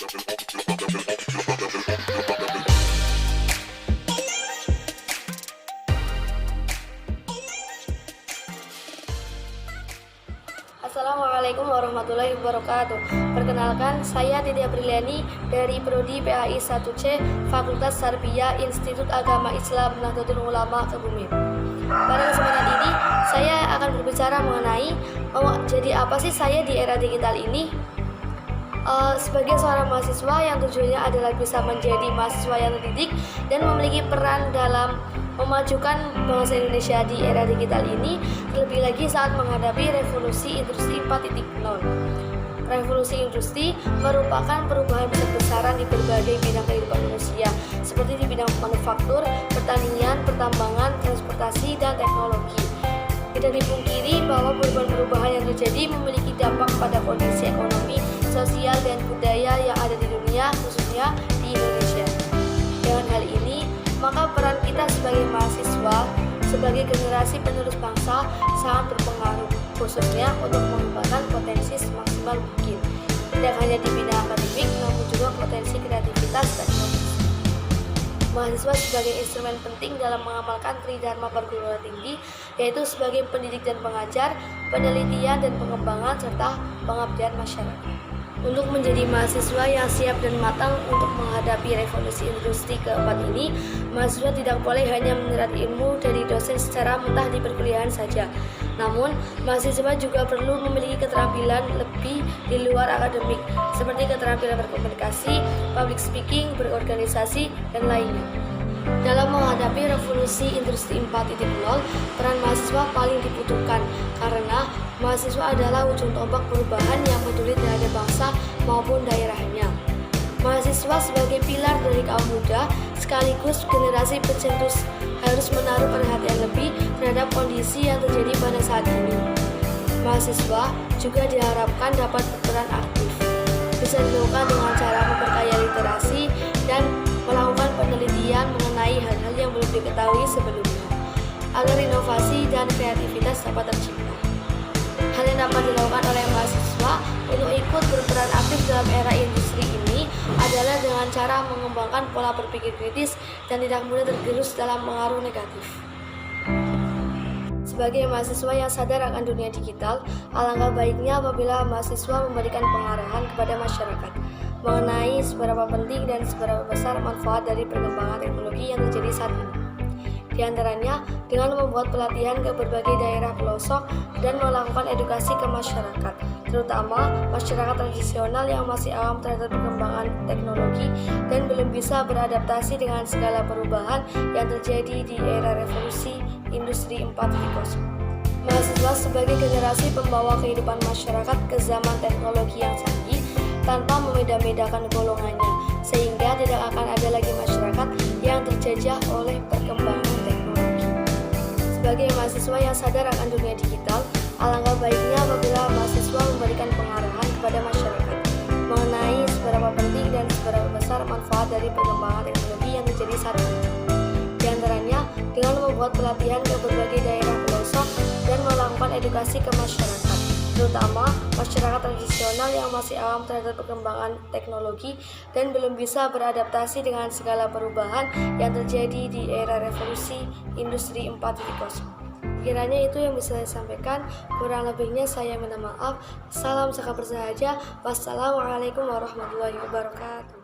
Assalamualaikum warahmatullahi wabarakatuh. Perkenalkan, saya Titi Apriliani dari Prodi PAI 1C Fakultas Tarbiyah Institut Agama Islam Nahdlatul Ulama Kebumen. Pada kesempatan ini, saya akan berbicara mengenai jadi apa sih saya di era digital ini. Sebagai seorang mahasiswa yang tujuannya adalah bisa menjadi mahasiswa yang terdidik dan memiliki peran dalam memajukan bangsa Indonesia di era digital ini, terlebih lagi saat menghadapi revolusi industri 4.0. Revolusi industri merupakan perubahan besar-besaran di berbagai bidang kehidupan manusia, seperti di bidang manufaktur, pertanian, pertambangan, transportasi, dan teknologi. Tidak dipungkiri bahwa perubahan-perubahan yang terjadi memiliki dampak pada kondisi ekonomi, sosial, dan budaya yang ada di dunia, khususnya di Indonesia. Dengan hal ini, maka peran kita sebagai mahasiswa, sebagai generasi penerus bangsa sangat berpengaruh, khususnya untuk mengembangkan potensi semaksimal mungkin. Tidak hanya di bidang akademik, namun juga potensi kreativitas dan inovasi. Mahasiswa sebagai instrumen penting dalam mengamalkan tridharma perguruan tinggi, yaitu sebagai pendidik dan pengajar, penelitian dan pengembangan, serta pengabdian masyarakat. Untuk menjadi mahasiswa yang siap dan matang untuk menghadapi revolusi industri keempat ini, mahasiswa tidak boleh hanya menyerap ilmu dari dosen secara mentah di perkuliahan saja. Namun, mahasiswa juga perlu memiliki keterampilan lebih di luar akademik, seperti keterampilan berkomunikasi, public speaking, berorganisasi, dan lainnya. Dalam menghadapi revolusi industri 4.0, peran mahasiswa paling dibutuhkan karena mahasiswa adalah ujung tombak perubahan yang peduli terhadap bangsa maupun daerahnya. Mahasiswa sebagai pilar dari kaum muda sekaligus generasi pencetus harus menaruh perhatian lebih terhadap kondisi yang terjadi pada saat ini. Mahasiswa juga diharapkan dapat berperan aktif. Bisa dilakukan dengan cara memperkaya literasi dan melakukan penelitian mengenai hal-hal yang belum diketahui sebelumnya, agar inovasi dan kreativitas dapat tercipta. Hal yang dapat dilakukan oleh mahasiswa untuk ikut berperan aktif dalam era industri ini adalah dengan cara mengembangkan pola berpikir kritis dan tidak mudah tergerus dalam pengaruh negatif. Sebagai mahasiswa yang sadar akan dunia digital, alangkah baiknya apabila mahasiswa memberikan pengarahan kepada masyarakat mengenai seberapa penting dan seberapa besar manfaat dari perkembangan teknologi yang terjadi saat ini. Di antaranya dengan membuat pelatihan ke berbagai daerah pelosok dan melakukan edukasi ke masyarakat, terutama masyarakat tradisional yang masih awam terhadap perkembangan teknologi dan belum bisa beradaptasi dengan segala perubahan yang terjadi di era revolusi industri 4.0. Mahasiswa sebagai generasi pembawa kehidupan masyarakat ke zaman teknologi yang canggih tanpa membeda-bedakan golongannya, sehingga tidak akan ada lagi masyarakat yang terjajah oleh perkembangan teknologi. Sebagai mahasiswa yang sadar akan dunia digital, alangkah baiknya apabila mahasiswa memberikan pengarahan kepada masyarakat mengenai seberapa penting dan seberapa besar manfaat dari perkembangan teknologi yang terjadi saat ini. Di antaranya dengan membuat pelatihan ke berbagai daerah pelosok dan melakukan edukasi ke masyarakat, terutama masyarakat tradisional yang masih awam terhadap perkembangan teknologi dan belum bisa beradaptasi dengan segala perubahan yang terjadi di era revolusi industri 4.0. Kiranya itu yang bisa saya sampaikan, kurang lebihnya saya minta maaf. Salam cakap bersahaja. Wassalamualaikum warahmatullahi wabarakatuh.